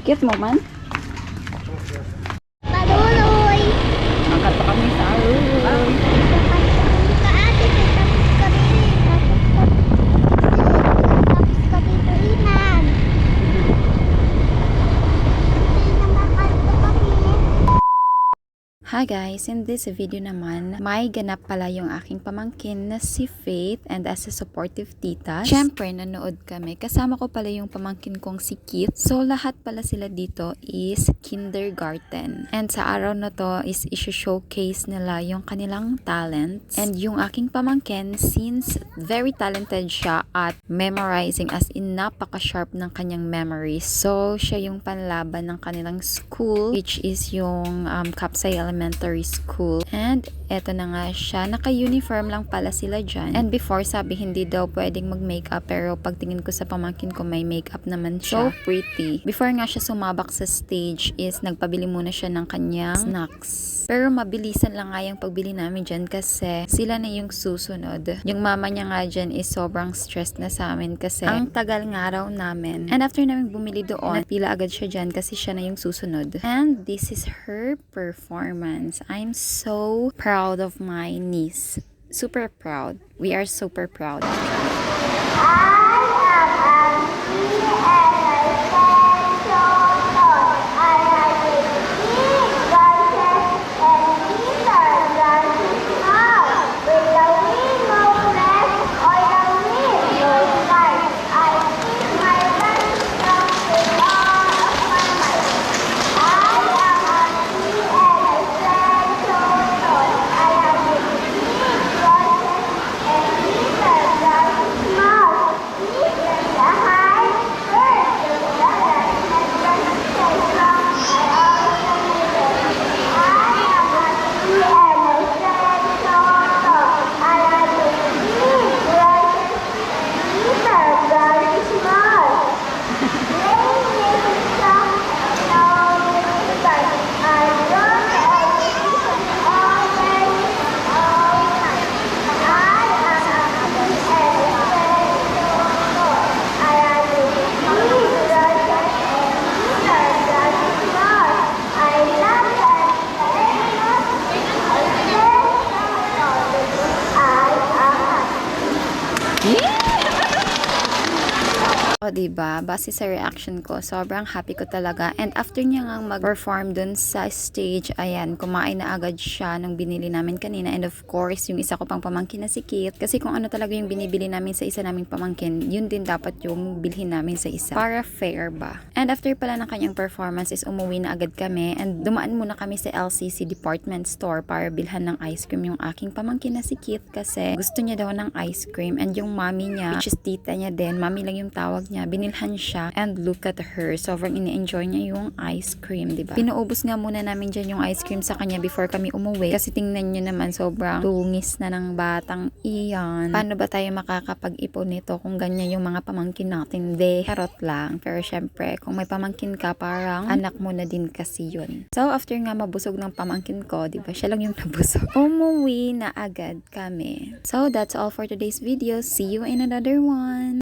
Sikit mo man. Paluloy. Angkat pa kami sa aluloy. Kaati, tapos kami. Tapos kami tulinan. Hi guys! In this video naman, may ganap pala yung aking pamangkin na si Faith, and as a supportive tita, syempre nanood kami. Kasama ko pala yung pamangkin kong si Keith. So lahat pala sila dito is kindergarten. And sa araw na to is i-showcase nila yung kanilang talents. And yung aking pamangkin, since very talented siya at memorizing, as in napaka-sharp ng kanyang memory. So siya yung panlaban ng kanilang school, which is yung Kapsay Elementary School. And eto na nga siya, naka-uniform lang pala sila dyan. And before, sabi hindi daw pwedeng mag-makeup, pero pagtingin ko sa pamangkin ko, may makeup naman siya. So pretty. Before nga siya sumabak sa stage is nagpabili muna siya ng kanyang snacks. Pero mabilisan lang nga yung pagbili namin dyan kasi sila na yung susunod. Yung mama niya nga dyan is sobrang stressed na sa amin kasi ang tagal nga raw namin. And after namin bumili doon, napila agad siya dyan kasi siya na yung susunod. And this is her performance. I'm so proud of my niece. Super proud. We are super proud. O diba, base sa reaction ko, sobrang happy ko talaga. And after niya nga mag-perform dun sa stage, ayan, kumain na agad siya nung binili namin kanina. And of course, yung isa ko pang pamangkin na si Kit. Kasi kung ano talaga yung binibili namin sa isa naming pamangkin, yun din dapat yung bilhin namin sa isa. Para fair ba? And after pala ng kanyang performance is umuwi na agad kami. And dumaan muna kami sa LCC department store para bilhan ng ice cream yung aking pamangkin na si Kit. Kasi gusto niya daw ng ice cream. And yung mommy niya, which is tita niya din, mommy lang yung tawag niya, binilhan siya. And look at her, sobrang ini-enjoy niya yung ice cream, diba? Pinuubos nga muna namin dyan yung ice cream sa kanya before kami umuwi. Kasi tingnan nyo naman, sobrang tungis na ng batang iyan. Paano ba tayo makakapag-ipon nito kung ganyan yung mga pamangkin natin? De, charot lang. Pero syempre, kung may pamangkin ka, parang anak mo na din kasi yun. So, after nga mabusog ng pamangkin ko, diba? Siya lang yung nabusog. Umuwi na agad kami. So, that's all for today's video. See you in another one.